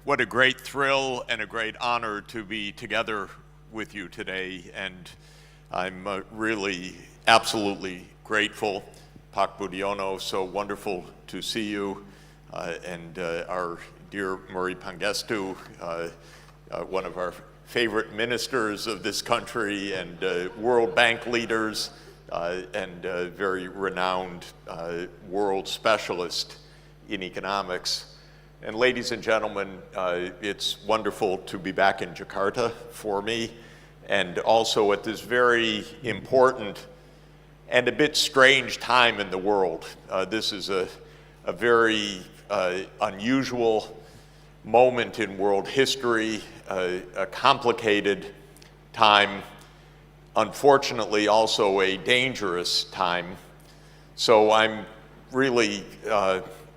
What a great thrill and a great honor to be together with you today, and I'm really absolutely grateful. Pak Budiono, so wonderful to see you, and our dear Murray Pangestu, one of our favorite ministers of this country, and World Bank leaders, and very renowned world specialist in economics. And ladies and gentlemen, it's wonderful to be back in Jakarta for me, and also at this very important and a bit strange time in the world. This is a very unusual moment in world history, a complicated time, unfortunately also a dangerous time. So I'm really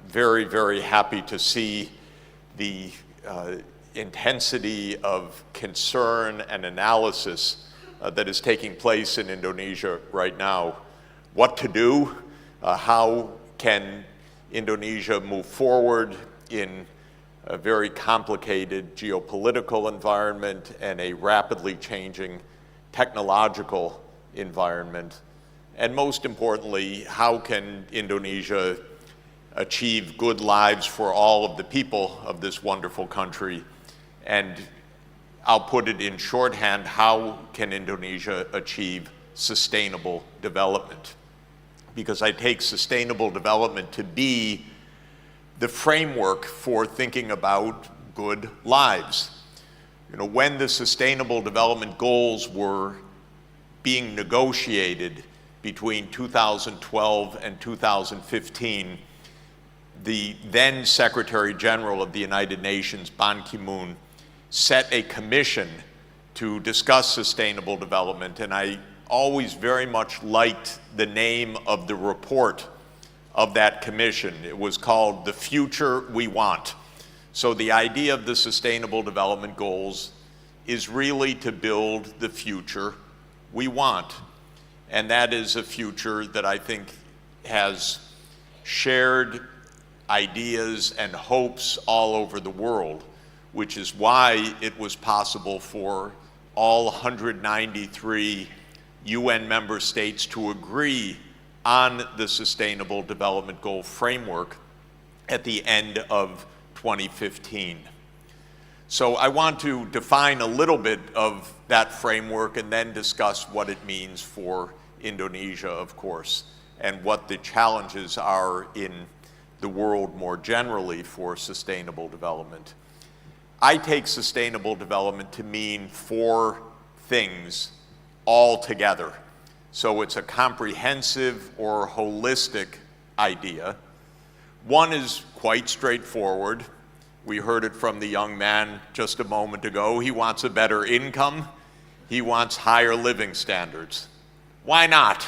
very, very happy to see the intensity of concern and analysis that is taking place in Indonesia right now. What to do? How can Indonesia move forward in a very complicated geopolitical environment and a rapidly changing technological environment? And most importantly, how can Indonesia achieve good lives for all of the people of this wonderful country? And I'll put it in shorthand, how can Indonesia achieve sustainable development? Because I take sustainable development to be the framework for thinking about good lives. You know, when the Sustainable Development Goals were being negotiated between 2012 and 2015, the then Secretary General of the United Nations, Ban Ki-moon, set a commission to discuss sustainable development, and I always very much liked the name of the report of that commission. It was called The Future We Want. So the idea of the Sustainable Development Goals is really to build the future we want, and that is a future that I think has shared ideas and hopes all over the world, which is why it was possible for all 193 UN member states to agree on the Sustainable Development Goal framework at the end of 2015. So I want to define a little bit of that framework and then discuss what it means for Indonesia, of course, and what the challenges are in the world more generally for sustainable development. I take sustainable development to mean four things all together. So it's a comprehensive or holistic idea. One is quite straightforward. We heard it from the young man just a moment ago. He wants a better income. He wants higher living standards. Why not?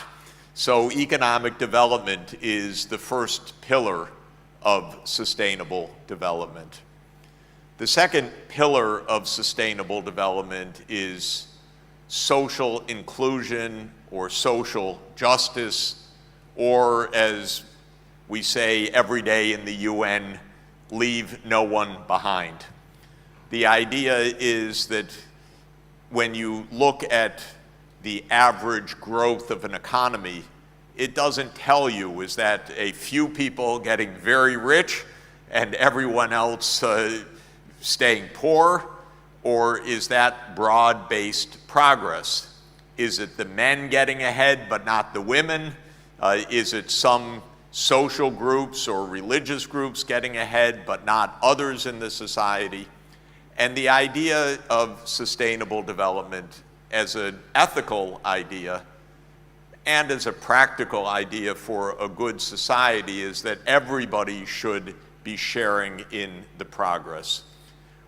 So economic development is the first pillar of sustainable development. The second pillar of sustainable development is social inclusion or social justice, or as we say every day in the UN, leave no one behind. The idea is that when you look at the average growth of an economy, it doesn't tell you, is that a few people getting very rich and everyone else staying poor, or is that broad-based progress? Is it the men getting ahead but not the women? Is it some social groups or religious groups getting ahead but not others in the society? And the idea of sustainable development as an ethical idea and as a practical idea for a good society is that everybody should be sharing in the progress.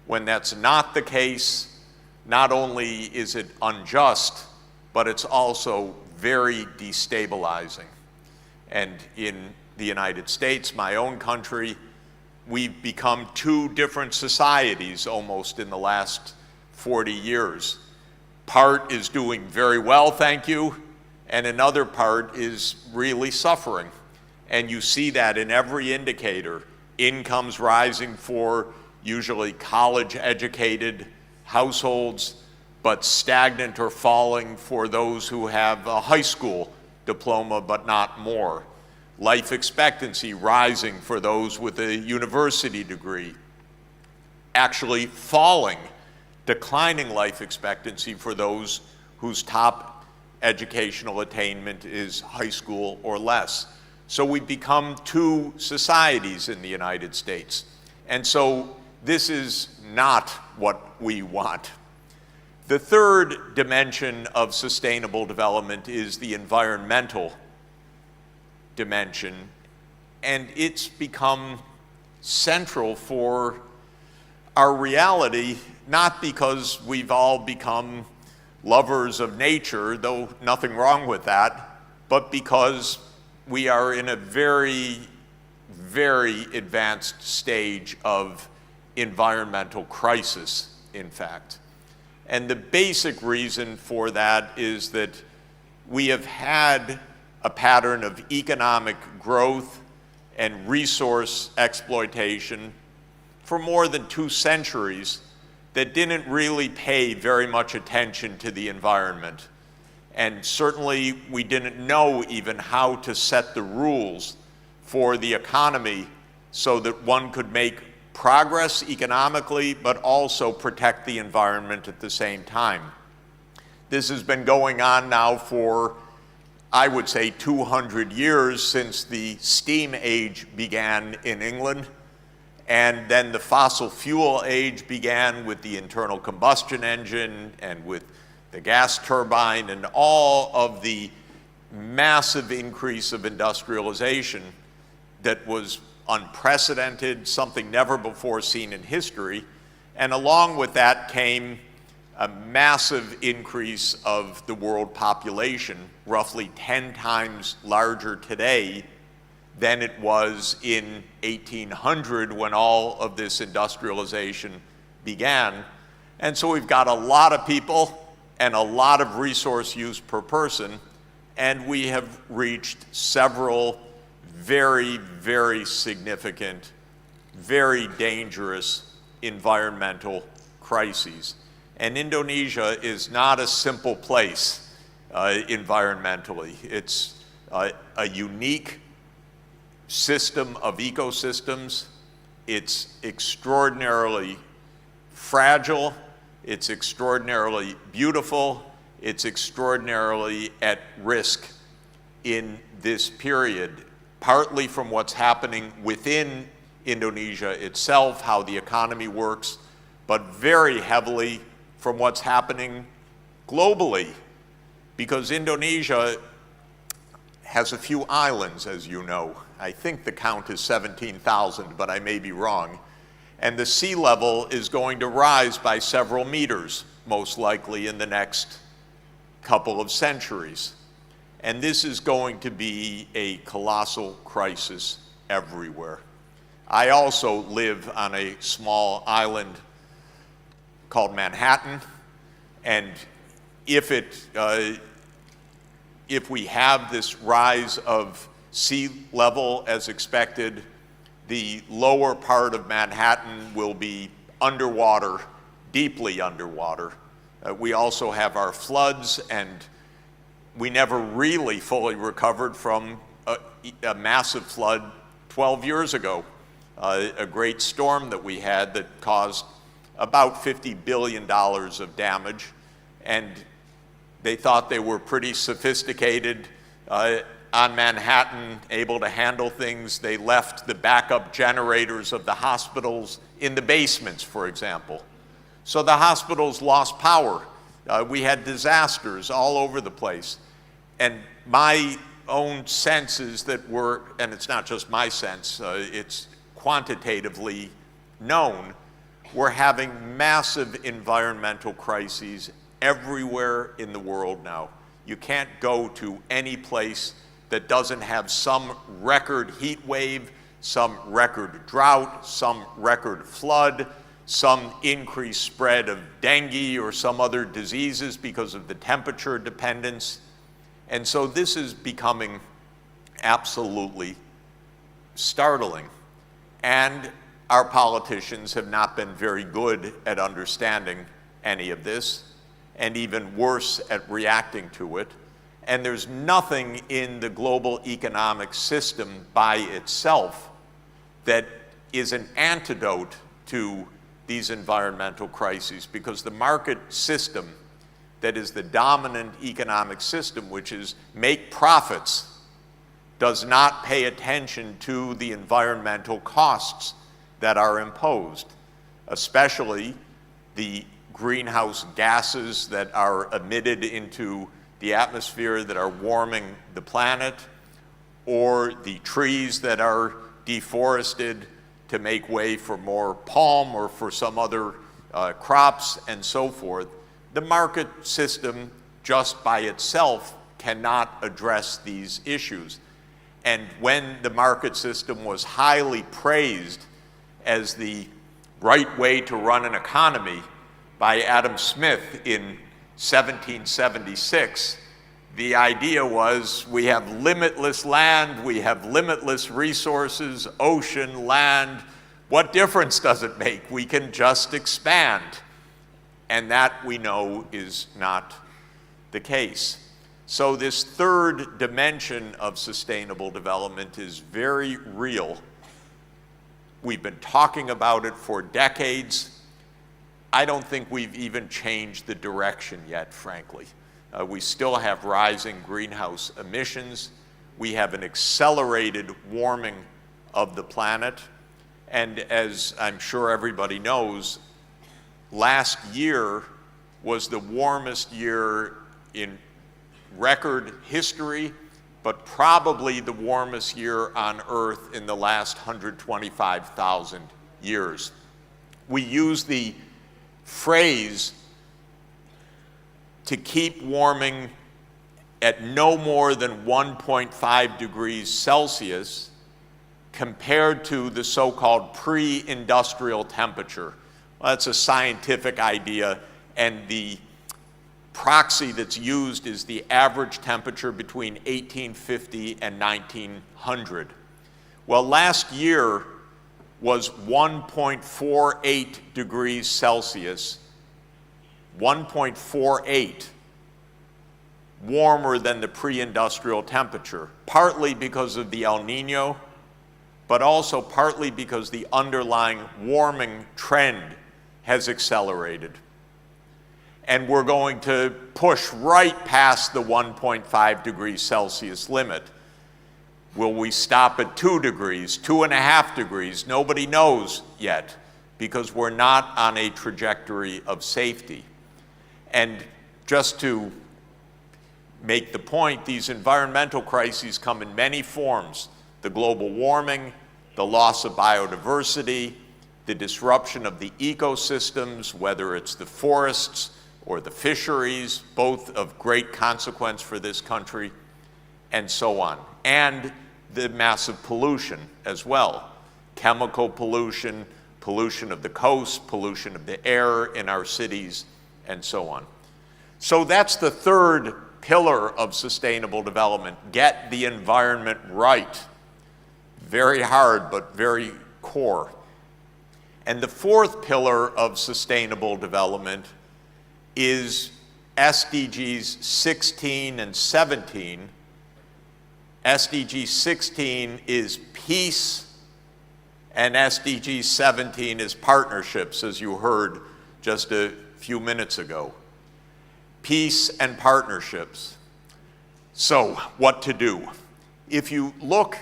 When that's not the case, not only is it unjust, but it's also very destabilizing. And in the United States, my own country, we've become two different societies almost in the last 40 years. Part is doing very well, thank you, and another part is really suffering. And you see that in every indicator. Incomes rising for usually college-educated households, but stagnant or falling for those who have a high school diploma but not more. Life expectancy rising for those with a university degree. Actually falling, declining life expectancy for those whose top educational attainment is high school or less. So we've become two societies in the United States. And so this is not what we want. The third dimension of sustainable development is the environmental dimension, and it's become central for our reality, not because we've all become lovers of nature, though nothing wrong with that, but because we are in a very, very advanced stage of environmental crisis, in fact. And the basic reason for that is that we have had a pattern of economic growth and resource exploitation for more than 2 centuries that didn't really pay very much attention to the environment. And certainly we didn't know even how to set the rules for the economy so that one could make progress economically, but also protect the environment at the same time. This has been going on now for, I would say, 200 years since the steam age began in England, and then the fossil fuel age began with the internal combustion engine and with the gas turbine and all of the massive increase of industrialization that was unprecedented, something never before seen in history. And along with that came a massive increase of the world population, roughly 10 times larger today than it was in 1800 when all of this industrialization began. And so we've got a lot of people and a lot of resource use per person, and we have reached several very, very significant, very dangerous environmental crises. And Indonesia is not a simple place environmentally. It's a unique system of ecosystems. It's extraordinarily fragile. It's extraordinarily beautiful. It's extraordinarily at risk in this period, partly from what's happening within Indonesia itself, how the economy works, but very heavily from what's happening globally, because Indonesia has a few islands, as you know. I think the count is 17,000, but I may be wrong. And the sea level is going to rise by several meters, most likely in the next couple of centuries. And this is going to be a colossal crisis everywhere. I also live on a small island called Manhattan, and if we have this rise of sea level as expected, the lower part of Manhattan will be underwater, deeply underwater. We also have our floods, and we never really fully recovered from a massive flood 12 years ago, a great storm that we had that caused about $50 billion of damage, and they thought they were pretty sophisticated on Manhattan, able to handle things. They left the backup generators of the hospitals in the basements, for example. So the hospitals lost power. We had disasters all over the place. And my own sense is that and it's not just my sense, it's quantitatively known, we're having massive environmental crises everywhere in the world now. You can't go to any place that doesn't have some record heat wave, some record drought, some record flood, some increased spread of dengue or some other diseases because of the temperature dependence. And so this is becoming absolutely startling. And our politicians have not been very good at understanding any of this, and even worse at reacting to it. And there's nothing in the global economic system by itself that is an antidote to these environmental crises, because the market system that is the dominant economic system, which is make profits, does not pay attention to the environmental costs that are imposed, especially the greenhouse gases that are emitted into the atmosphere that are warming the planet, or the trees that are deforested to make way for more palm or for some other crops and so forth. The market system just by itself cannot address these issues. And when the market system was highly praised as the right way to run an economy by Adam Smith in 1776, the idea was we have limitless land, we have limitless resources, ocean, land. What difference does it make? We can just expand. And that we know is not the case. So this third dimension of sustainable development is very real. We've been talking about it for decades. I don't think we've even changed the direction yet, frankly. We still have rising greenhouse emissions. We have an accelerated warming of the planet. And as I'm sure everybody knows, last year was the warmest year in record history, but probably the warmest year on Earth in the last 125,000 years. We use the phrase to keep warming at no more than 1.5 degrees Celsius compared to the so-called pre-industrial temperature. Well, that's a scientific idea, and the proxy that's used is the average temperature between 1850 and 1900. Well, last year was 1.48 degrees Celsius, 1.48 warmer than the pre-industrial temperature, partly because of the El Nino, but also partly because the underlying warming trend has accelerated. And we're going to push right past the 1.5 degrees Celsius limit. Will we stop at 2 degrees, 2.5 degrees? Nobody knows yet, because we're not on a trajectory of safety. And just to make the point, these environmental crises come in many forms: the global warming, the loss of biodiversity, the disruption of the ecosystems, whether it's the forests or the fisheries, both of great consequence for this country, and so on. And the massive pollution as well: chemical pollution, pollution of the coast, pollution of the air in our cities, and so on. So that's the third pillar of sustainable development: get the environment right. Very hard, but very core. And the fourth pillar of sustainable development is SDGs 16 and 17. SDG 16 is peace, and SDG 17 is partnerships, as you heard just a few minutes ago. Peace and partnerships. So, what to do? If you look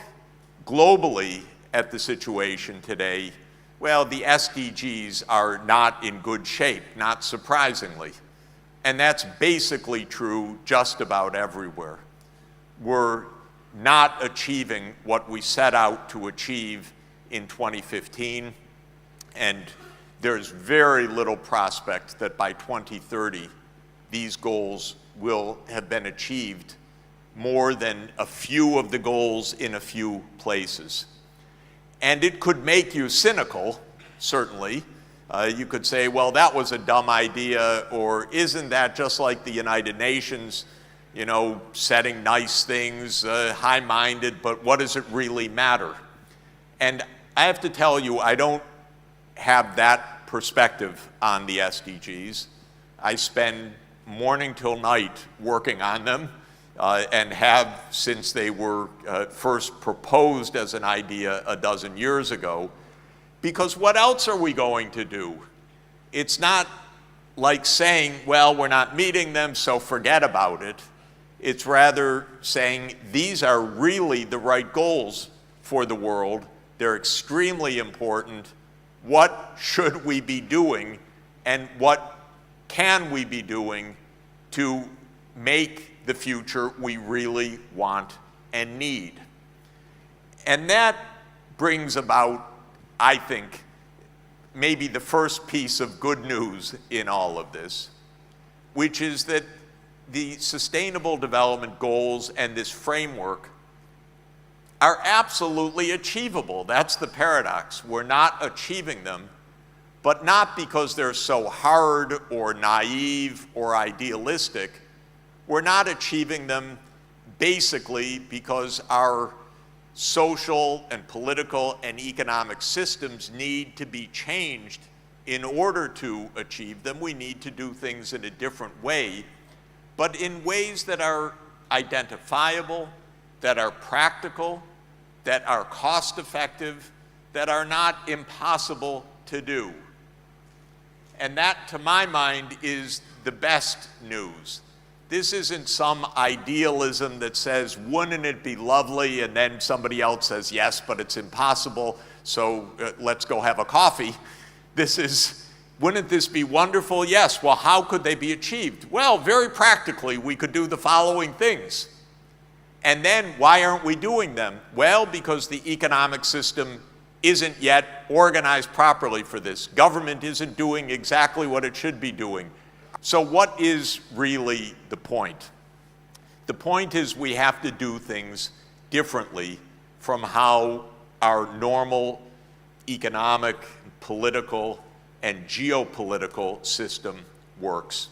globally at the situation today, well, the SDGs are not in good shape, not surprisingly. And that's basically true just about everywhere. We're not achieving what we set out to achieve in 2015, and there's very little prospect that by 2030 these goals will have been achieved, more than a few of the goals in a few places. And it could make you cynical, certainly. You could say, well, that was a dumb idea, or isn't that just like the United Nations, you know, setting nice things, high-minded, but what does it really matter? And I have to tell you, I don't have that perspective on the SDGs. I spend morning till night working on them and have since they were first proposed as an idea a dozen years ago. Because what else are we going to do? It's not like saying, well, we're not meeting them, so forget about it. It's rather saying these are really the right goals for the world. They're extremely important. What should we be doing, and what can we be doing to make the future we really want and need? And that brings about, I think, maybe the first piece of good news in all of this, which is that the Sustainable Development Goals and this framework are absolutely achievable. That's the paradox. We're not achieving them, but not because they're so hard or naive or idealistic. We're not achieving them basically because our social and political and economic systems need to be changed in order to achieve them. We need to do things in a different way, but in ways that are identifiable, that are practical, that are cost-effective, that are not impossible to do. And that, to my mind, is the best news. This isn't some idealism that says, wouldn't it be lovely? And then somebody else says, yes, but it's impossible, so let's go have a coffee. This is, wouldn't this be wonderful? Yes. Well, how could they be achieved? Well, very practically, we could do the following things. And then, why aren't we doing them? Well, because the economic system isn't yet organized properly for this. Government isn't doing exactly what it should be doing. So what is really the point? The point is we have to do things differently from how our normal economic, political, and geopolitical system works.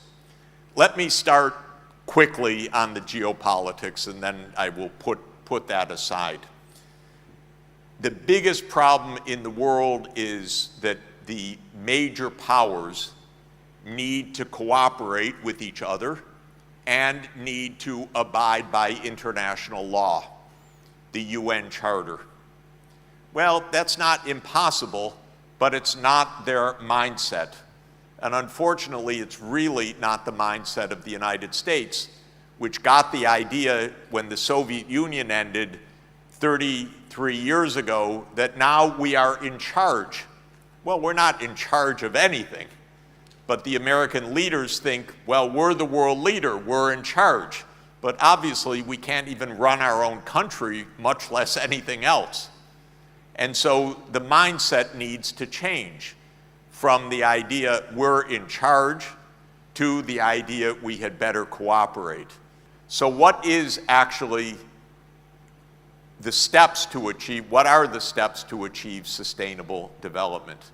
Let me start quickly on the geopolitics, and then I will put that aside. The biggest problem in the world is that the major powers need to cooperate with each other and need to abide by international law, the UN Charter. Well, that's not impossible, but it's not their mindset. And unfortunately, it's really not the mindset of the United States, which got the idea when the Soviet Union ended 33 years ago that now we are in charge. Well, we're not in charge of anything. But the American leaders think, well, we're the world leader, we're in charge. But obviously, we can't even run our own country, much less anything else. And so the mindset needs to change from the idea we're in charge to the idea we had better cooperate. So what is actually the steps to achieve, what are the steps to achieve sustainable development?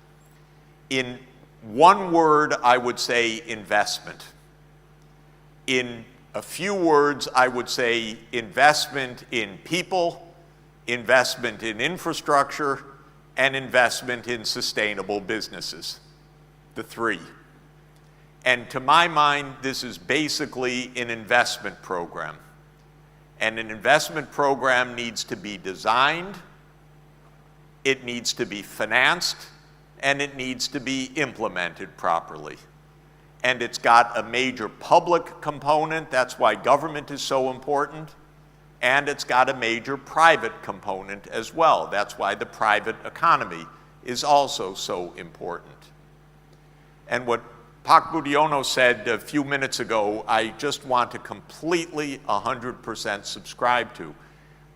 In one word, I would say investment. In a few words, I would say investment in people, investment in infrastructure, and investment in sustainable businesses, the three. And to my mind, this is basically an investment program. And an investment program needs to be designed, it needs to be financed, and it needs to be implemented properly. And it's got a major public component, that's why government is so important, and it's got a major private component as well. That's why the private economy is also so important. And what Pak Budiono said a few minutes ago, I just want to completely 100% subscribe to.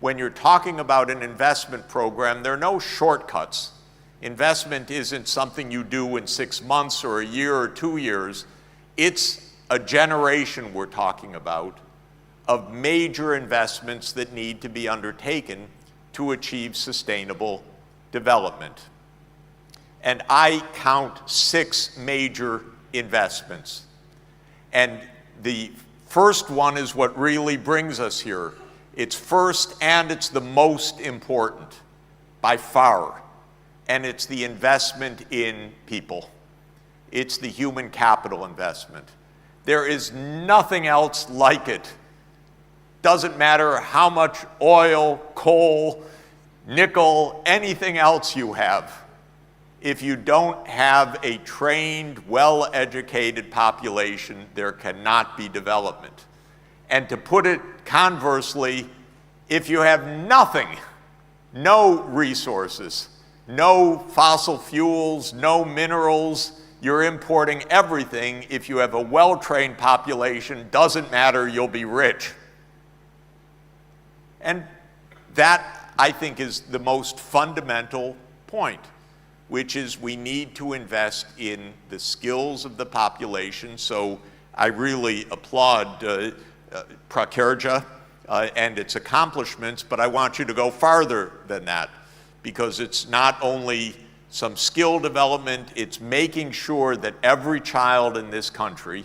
When you're talking about an investment program, there are no shortcuts. Investment isn't something you do in 6 months or a year or 2 years. It's a generation we're talking about of major investments that need to be undertaken to achieve sustainable development. And I count 6 major investments. And the first one is what really brings us here. It's first and it's the most important by far. and it's the investment in people. It's the human capital investment. There is nothing else like it. Doesn't matter how much oil, coal, nickel, anything else you have. If you don't have a trained, well-educated population, there cannot be development. And to put it conversely, if you have nothing, no resources, no fossil fuels, no minerals, you're importing everything. If you have a well-trained population, doesn't matter, you'll be rich. And that, I think, is the most fundamental point, which is we need to invest in the skills of the population. So I really applaud Prakerja and its accomplishments, but I want you to go farther than that, because it's not only some skill development, it's making sure that every child in this country,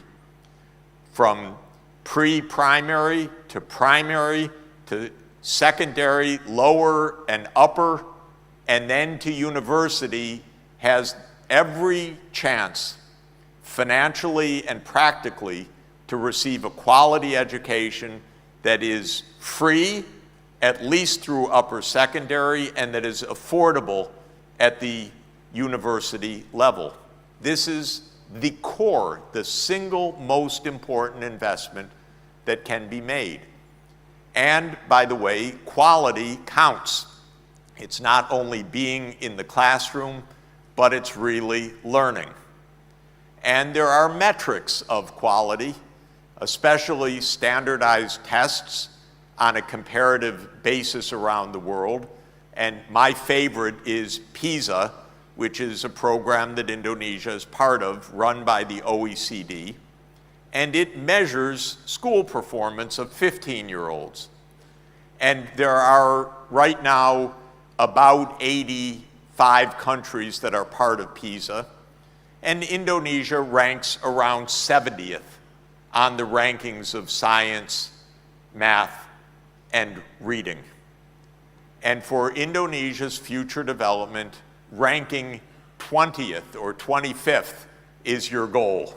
from pre-primary to primary to secondary, lower and upper, and then to university, has every chance, financially and practically, to receive a quality education that is free, at least through upper secondary, and that is affordable at the university level. This is the core, the single most important investment that can be made. And by the way, quality counts. It's not only being in the classroom, but it's really learning. And there are metrics of quality, especially standardized tests on a comparative basis around the world. And my favorite is PISA, which is a program that Indonesia is part of, run by the OECD. And it measures school performance of 15-year-olds. And there are right now about 85 countries that are part of PISA, and Indonesia ranks around 70th on the rankings of science, math, and reading. And for Indonesia's future development, ranking 20th or 25th is your goal.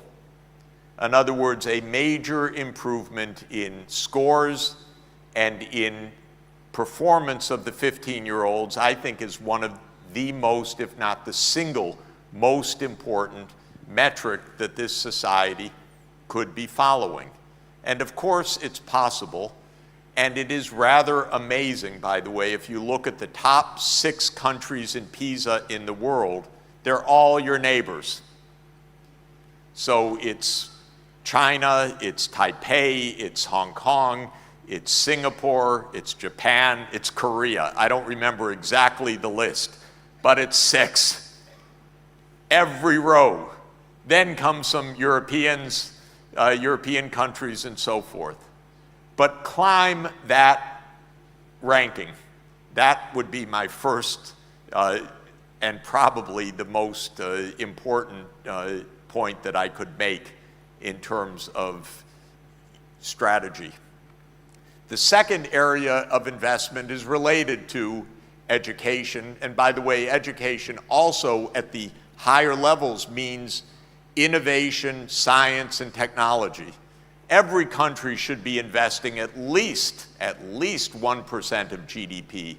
In other words, a major improvement in scores and in performance of the 15-year-olds, I think, is one of the most, if not the single most important metric that this society could be following. And of course, it's possible. And it is rather amazing, by the way, if you look at the top 6 countries in PISA in the world, they're all your neighbors. So it's China, it's Taipei, it's Hong Kong, it's Singapore, it's Japan, it's Korea. I don't remember exactly the list, but it's 6. Every row. Then come some Europeans, European countries and so forth. But climb that ranking. That would be my first and probably the most important point that I could make in terms of strategy. The second area of investment is related to education. And by the way, education also at the higher levels means innovation, science, and technology. Every country should be investing at least 1% of GDP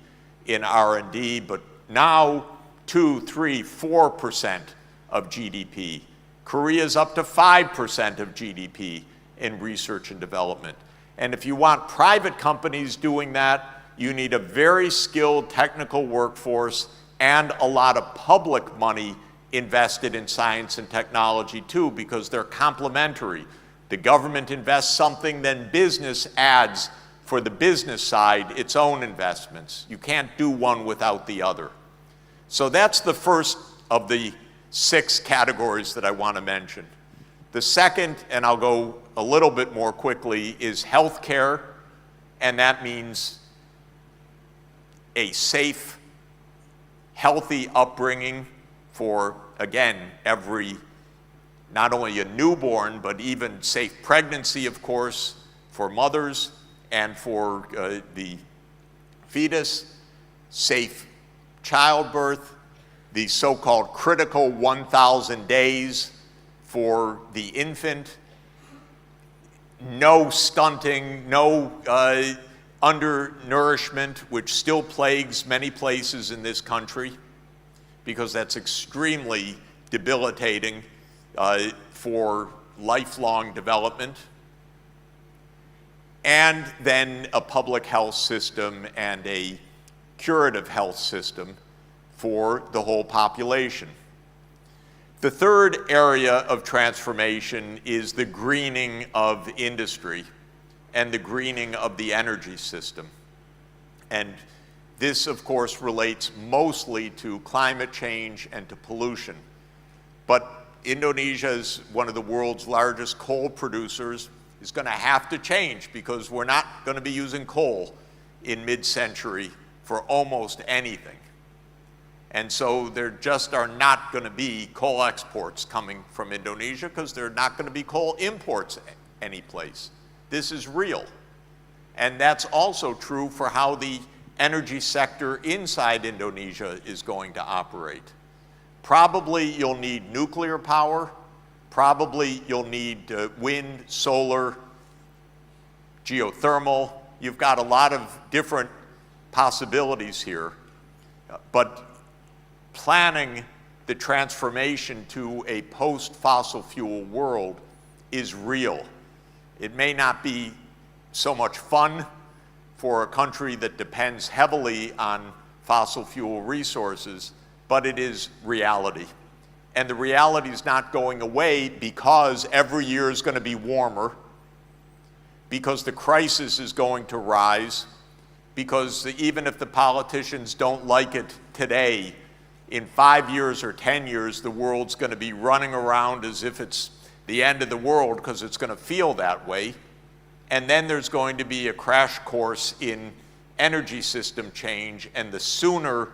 in R&D, but now 2, 3, 4% of GDP. Korea's up to 5% of GDP in research and development. And if you want private companies doing that, you need a very skilled technical workforce and a lot of public money invested in science and technology too, because they're complementary. The government invests something, then business adds, for the business side, its own investments. You can't do one without the other. So that's the first of the 6 categories that I want to mention. The second, and I'll go a little bit more quickly, is healthcare, and that means a safe, healthy upbringing for, again, not only a newborn, but even safe pregnancy, of course, for mothers and for the fetus, safe childbirth, the so-called critical 1,000 days for the infant, no stunting, no undernourishment, which still plagues many places in this country, because that's extremely debilitating for lifelong development. And then a public health system and a curative health system for the whole population. The third area of transformation is the greening of industry and the greening of the energy system. And this, of course, relates mostly to climate change and to pollution. But Indonesia is one of the world's largest coal producers, is going to have to change because we're not going to be using coal in mid-century for almost anything. And so there just are not going to be coal exports coming from Indonesia because there are not going to be coal imports anyplace. This is real. And that's also true for how the energy sector inside Indonesia is going to operate. Probably you'll need nuclear power. Probably you'll need wind, solar, geothermal. You've got a lot of different possibilities here. But planning the transformation to a post-fossil fuel world is real. It may not be so much fun for a country that depends heavily on fossil fuel resources, but it is reality. And the reality is not going away because every year is going to be warmer, because the crisis is going to rise, because even if the politicians don't like it today, in 5 years or 10 years, the world's going to be running around as if it's the end of the world because it's going to feel that way. And then there's going to be a crash course in energy system change, and the sooner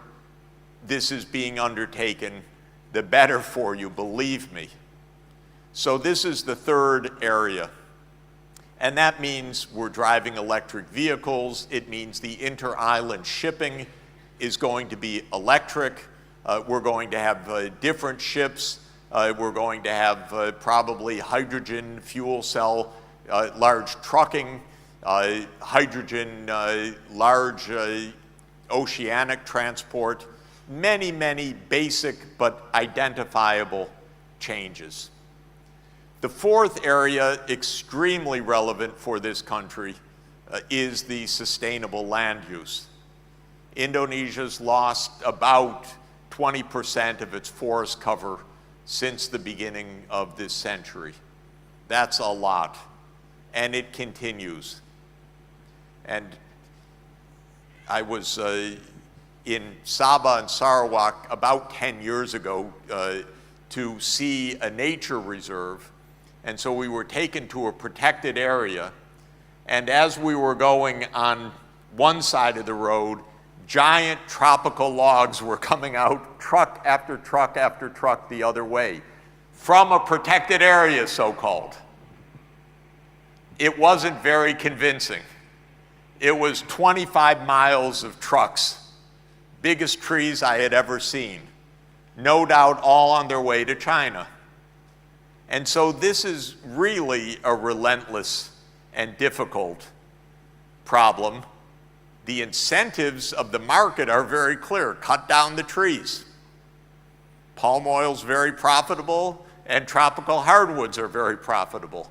this is being undertaken, the better for you, believe me. So this is the third area. And that means we're driving electric vehicles. It means the inter-island shipping is going to be electric. We're going to have different ships. We're going to have probably hydrogen fuel cell, large trucking, hydrogen, large oceanic transport, many, many basic but identifiable changes. The fourth area, extremely relevant for this country, is the sustainable land use. Indonesia's lost about 20% of its forest cover since the beginning of this century. That's a lot, and it continues. And I was in Sabah and Sarawak about 10 years ago to see a nature reserve, and so we were taken to a protected area, and as we were going on one side of the road, giant tropical logs were coming out, truck after truck after truck the other way, from a protected area, so-called. It wasn't very convincing. It was 25 miles of trucks, biggest trees I had ever seen, no doubt all on their way to China. And so this is really a relentless and difficult problem. The incentives of the market are very clear. Cut down the trees. Palm oil is very profitable, and tropical hardwoods are very profitable.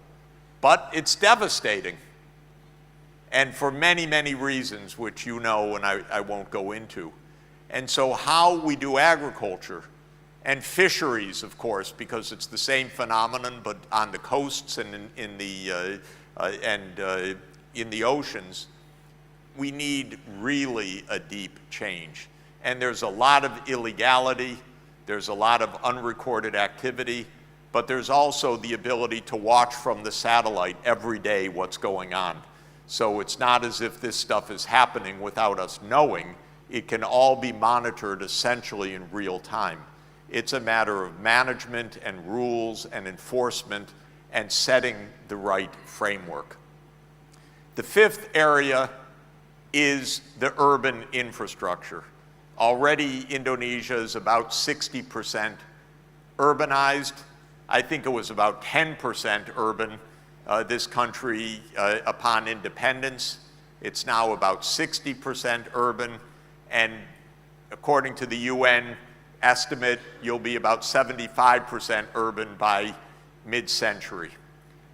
But it's devastating. And for many, many reasons, which you know and I won't go into. And so how we do agriculture and fisheries, of course, because it's the same phenomenon, but on the coasts and in the oceans, we need really a deep change. And there's a lot of illegality, there's a lot of unrecorded activity, but there's also the ability to watch from the satellite every day what's going on. So it's not as if this stuff is happening without us knowing. It can all be monitored essentially in real time. It's a matter of management and rules and enforcement and setting the right framework. The fifth area is the urban infrastructure. Already Indonesia is about 60% urbanized. I think it was about 10% urban, this country upon independence. It's now about 60% urban, and according to the UN estimate, you'll be about 75% urban by mid-century.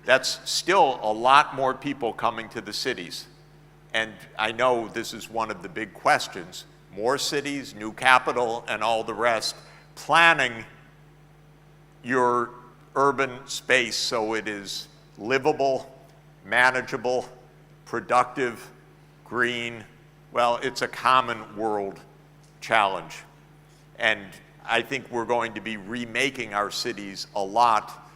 That's still a lot more people coming to the cities. And I know this is one of the big questions. More cities, new capital, and all the rest. Planning your urban space so it is livable, manageable, productive, green. Well, it's a common world challenge. And I think we're going to be remaking our cities a lot.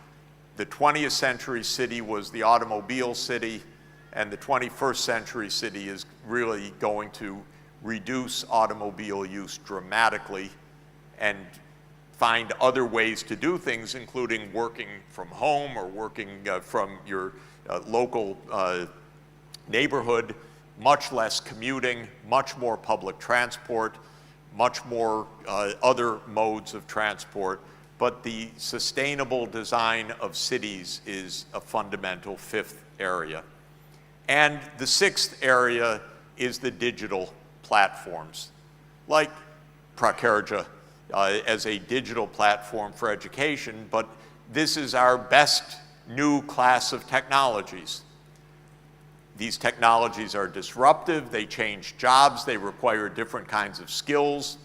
The 20th century city was the automobile city, and the 21st century city is really going to reduce automobile use dramatically and find other ways to do things, including working from home or working from your local neighborhood, much less commuting, much more public transport, much more other modes of transport. But the sustainable design of cities is a fundamental fifth area. And the sixth area is the digital platforms, like Prakarja as a digital platform for education, but this is our best new class of technologies. These technologies are disruptive, they change jobs, they require different kinds of skills,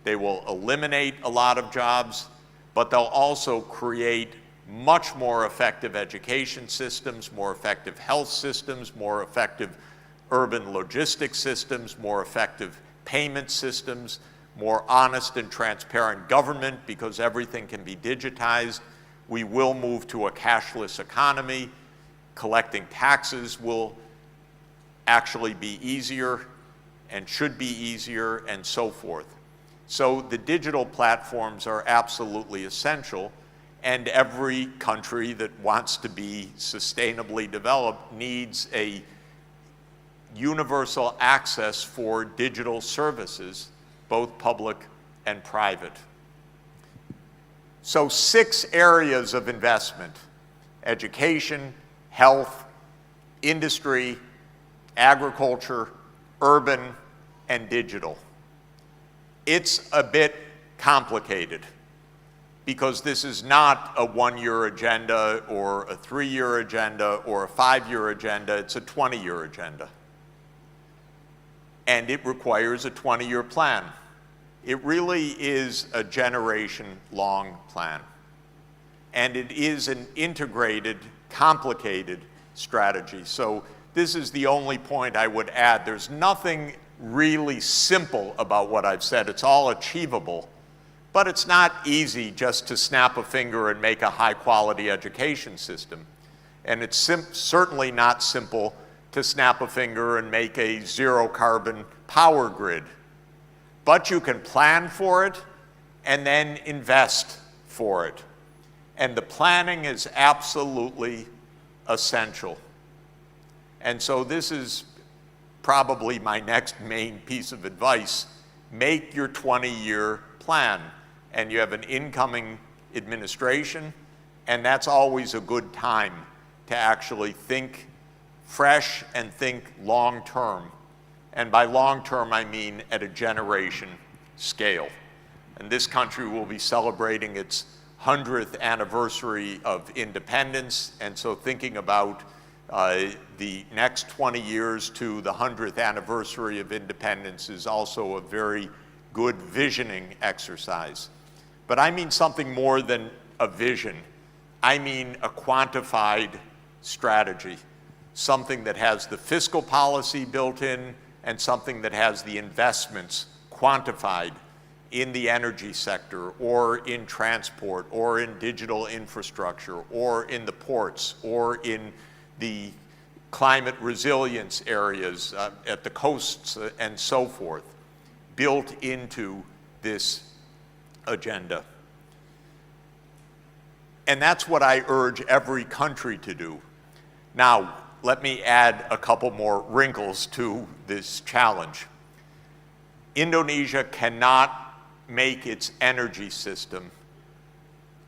they will eliminate a lot of jobs, but they'll also create much more effective education systems, more effective health systems, more effective urban logistics systems, more effective payment systems, more honest and transparent government because everything can be digitized. We will move to a cashless economy. Collecting taxes will actually be easier and should be easier, and so forth. So the digital platforms are absolutely essential, and every country that wants to be sustainably developed needs a universal access for digital services, both public and private. So 6 areas of investment: education, health, industry, agriculture, urban, and digital. It's a bit complicated because this is not a 1-year agenda or a 3-year agenda or a 5-year agenda, it's a 20-year agenda. And it requires a 20-year plan. It really is a generation-long plan. And it is an integrated, complicated strategy. So this is the only point I would add. There's nothing really simple about what I've said. It's all achievable, but it's not easy just to snap a finger and make a high-quality education system. And it's certainly not simple to snap a finger and make a zero-carbon power grid. But you can plan for it and then invest for it. And the planning is absolutely essential. And so this is probably my next main piece of advice. Make your 20-year plan. And you have an incoming administration, and that's always a good time to actually think fresh and think long-term. And by long-term, I mean at a generation scale. And this country will be celebrating its 100th anniversary of independence, and so thinking about the next 20 years to the 100th anniversary of independence is also a very good visioning exercise. But I mean something more than a vision. I mean a quantified strategy, something that has the fiscal policy built in and something that has the investments quantified in the energy sector or in transport or in digital infrastructure or in the ports or in the climate resilience areas at the coasts and so forth, built into this agenda. And that's what I urge every country to do. Now, let me add a couple more wrinkles to this challenge. Indonesia cannot make its energy system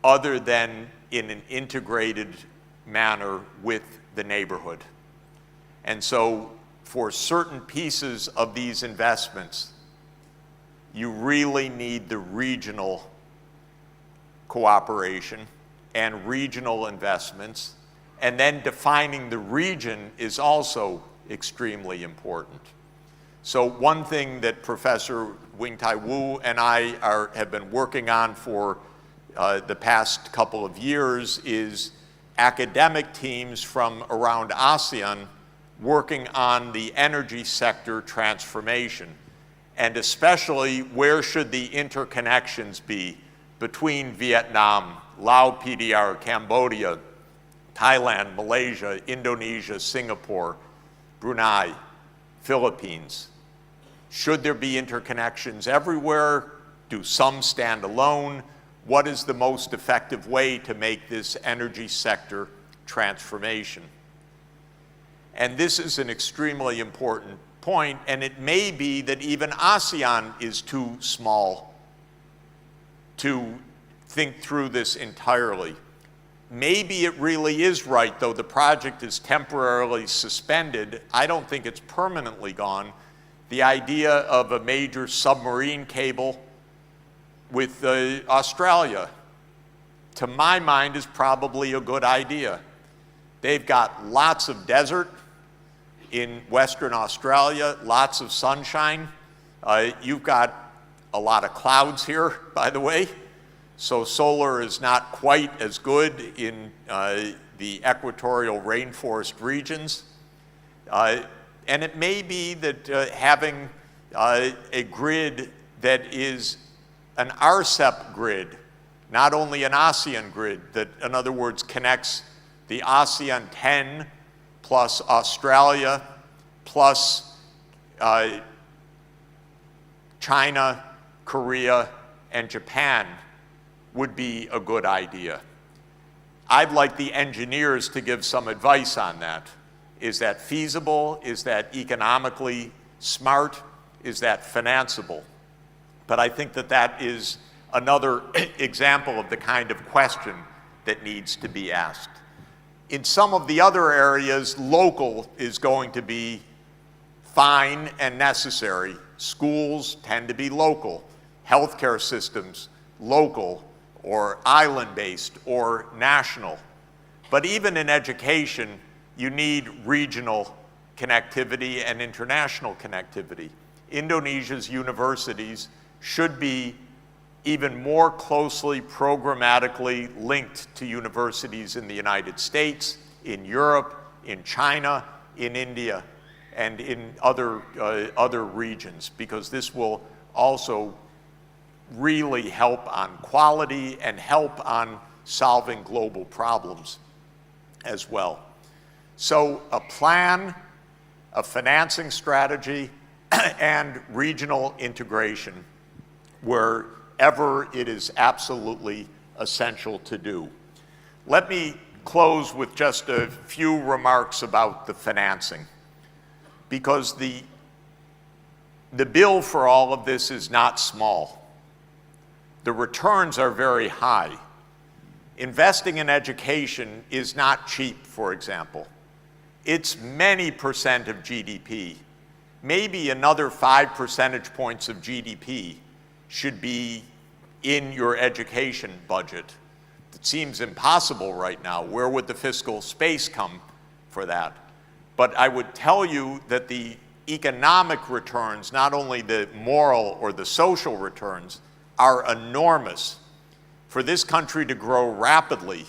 other than in an integrated manner with the neighborhood. And so for certain pieces of these investments, you really need the regional cooperation and regional investments, and then defining the region is also extremely important. So one thing that Professor Wing-Tai Wu and I have been working on for the past couple of years is academic teams from around ASEAN working on the energy sector transformation, and especially where should the interconnections be between Vietnam, Laos PDR, Cambodia, Thailand, Malaysia, Indonesia, Singapore, Brunei, Philippines. Should there be interconnections everywhere? Do some stand alone? What is the most effective way to make this energy sector transformation? And this is an extremely important point, and it may be that even ASEAN is too small to think through this entirely. Maybe it really is right, though the project is temporarily suspended. I don't think it's permanently gone. The idea of a major submarine cable with Australia, to my mind, is probably a good idea. They've got lots of desert in Western Australia, lots of sunshine. You've got a lot of clouds here, by the way. So solar is not quite as good in the equatorial rainforest regions. And it may be that having a grid that is an RCEP grid, not only an ASEAN grid, that in other words connects the ASEAN 10 plus Australia plus China, Korea, and Japan would be a good idea. I'd like the engineers to give some advice on that. Is that feasible? Is that economically smart? Is that financeable? But I think that that is another example of the kind of question that needs to be asked. In some of the other areas, local is going to be fine and necessary. Schools tend to be local. Healthcare systems, local or island-based or national. But even in education, you need regional connectivity and international connectivity. Indonesia's universities should be even more closely programmatically linked to universities in the United States, in Europe, in China, in India, and in other regions, because this will also really help on quality and help on solving global problems as well. So a plan, a financing strategy, and regional integration wherever it is absolutely essential to do. Let me close with just a few remarks about the financing, because the bill for all of this is not small. The returns are very high. Investing in education is not cheap, for example. It's many percent of GDP. Maybe another 5 percentage points of GDP should be in your education budget. It seems impossible right now. Where would the fiscal space come for that? But I would tell you that the economic returns, not only the moral or the social returns, are enormous. For this country to grow rapidly,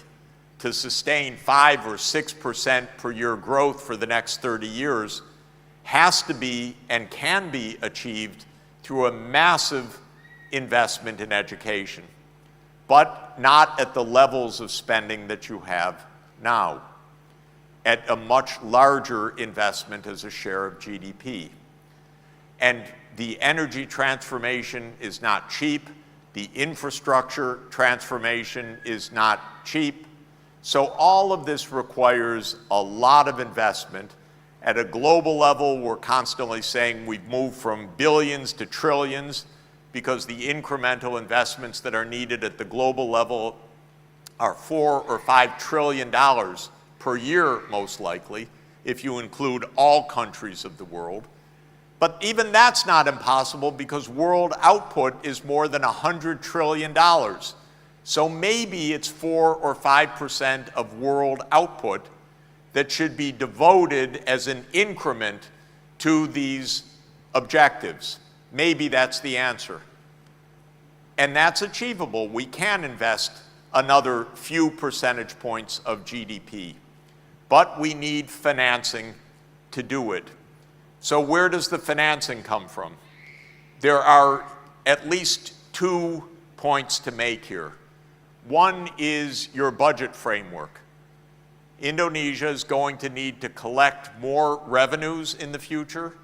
to sustain 5 or 6% per year growth for the next 30 years, has to be and can be achieved through a massive investment in education, but not at the levels of spending that you have now, at a much larger investment as a share of GDP. And the energy transformation is not cheap. The infrastructure transformation is not cheap. So all of this requires a lot of investment, At a global level, we're constantly saying we've moved from billions to trillions because the incremental investments that are needed at the global level are $4 or $5 trillion per year, most likely, if you include all countries of the world. But even that's not impossible because world output is more than $100 trillion. So maybe it's 4 or 5% of world output that should be devoted as an increment to these objectives. Maybe that's the answer. And that's achievable. We can invest another few percentage points of GDP. But we need financing to do it. So where does the financing come from? There are at least 2 points to make here. One is your budget framework. Indonesia is going to need to collect more revenues in the future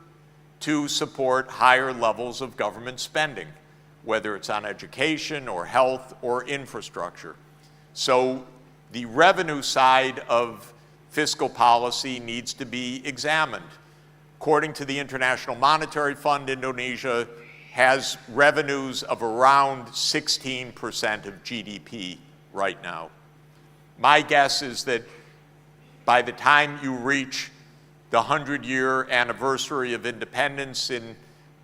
to support higher levels of government spending, whether it's on education or health or infrastructure. So the revenue side of fiscal policy needs to be examined. According to the International Monetary Fund, Indonesia has revenues of around 16% of GDP right now. My guess is that by the time you reach the 100-year anniversary of independence in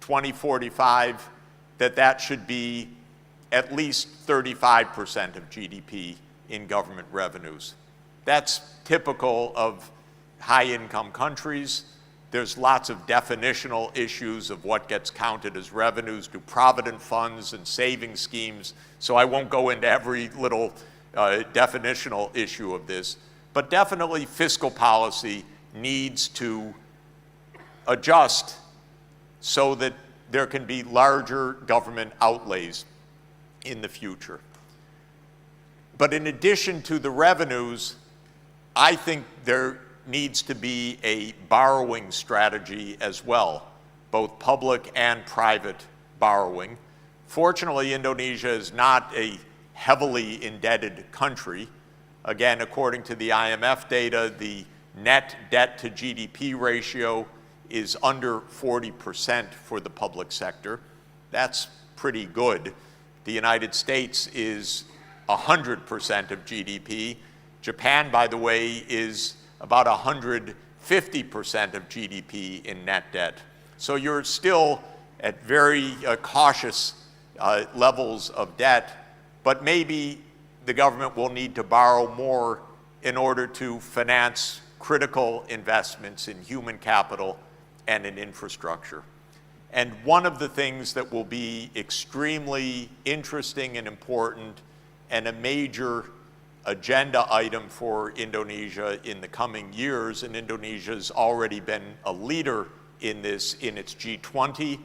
2045, that should be at least 35% of GDP in government revenues. That's typical of high-income countries. There's lots of definitional issues of what gets counted as revenues, do provident funds and saving schemes, so I won't go into every little definitional issue of this. But definitely fiscal policy needs to adjust so that there can be larger government outlays in the future. But in addition to the revenues, I think there needs to be a borrowing strategy as well, both public and private borrowing. Fortunately, Indonesia is not a heavily indebted country. Again, according to the IMF data, the net debt to GDP ratio is under 40% for the public sector. That's pretty good. The United States is 100% of GDP. Japan, by the way, is about 150% of GDP in net debt. So you're still at very cautious levels of debt, but maybe the government will need to borrow more in order to finance critical investments in human capital and in infrastructure. And one of the things that will be extremely interesting and important and a major agenda item for Indonesia in the coming years, and Indonesia's already been a leader in this in its G20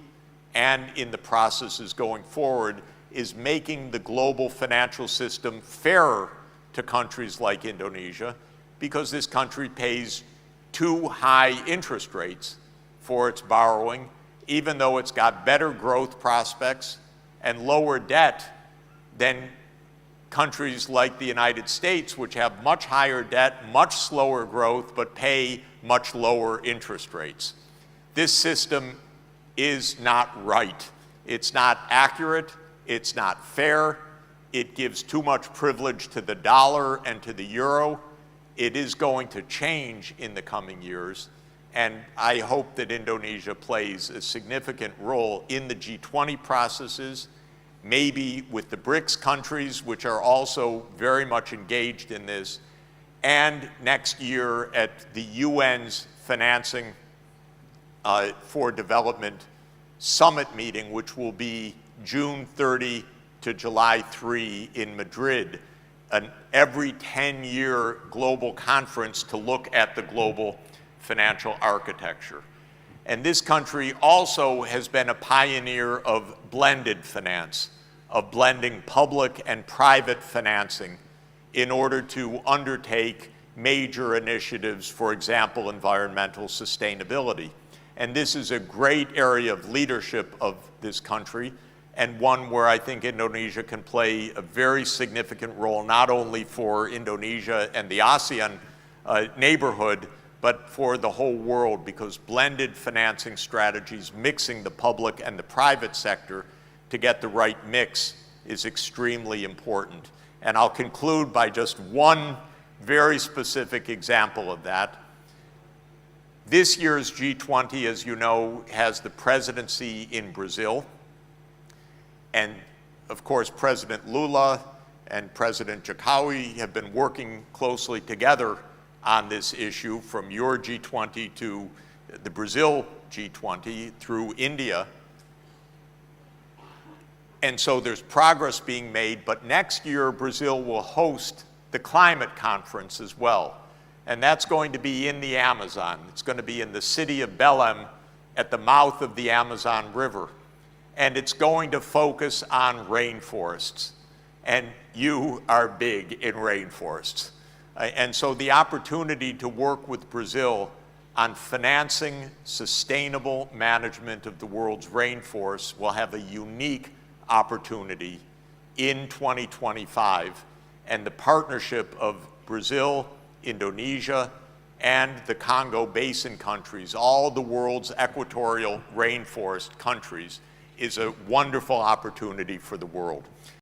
and in the processes going forward, is making the global financial system fairer to countries like Indonesia, because this country pays too high interest rates for its borrowing, even though it's got better growth prospects and lower debt than countries like the United States, which have much higher debt, much slower growth, but pay much lower interest rates. This system is not right. It's not accurate. It's not fair. It gives too much privilege to the dollar and to the euro. It is going to change in the coming years, and I hope that Indonesia plays a significant role in the G20 processes, maybe with the BRICS countries, which are also very much engaged in this, and next year at the UN's Financing for Development Summit meeting, which will be June 30 to July 3 in Madrid, an every 10-year global conference to look at the global financial architecture. And this country also has been a pioneer of blended finance, of blending public and private financing in order to undertake major initiatives, for example, environmental sustainability. And this is a great area of leadership of this country, and one where I think Indonesia can play a very significant role, not only for Indonesia and the ASEAN neighborhood, but for the whole world, because blended financing strategies, mixing the public and the private sector to get the right mix is extremely important. And I'll conclude by just one very specific example of that. This year's G20, as you know, has the presidency in Brazil. And of course, President Lula and President Jokowi have been working closely together on this issue, from your G20 to the Brazil G20 through India. And so there's progress being made, but next year Brazil will host the climate conference as well. And that's going to be in the Amazon. It's going to be in the city of Belém at the mouth of the Amazon River. And it's going to focus on rainforests. And you are big in rainforests. And so the opportunity to work with Brazil on financing sustainable management of the world's rainforests will have a unique opportunity in 2025. And the partnership of Brazil, Indonesia, and the Congo Basin countries, all the world's equatorial rainforest countries, is a wonderful opportunity for the world.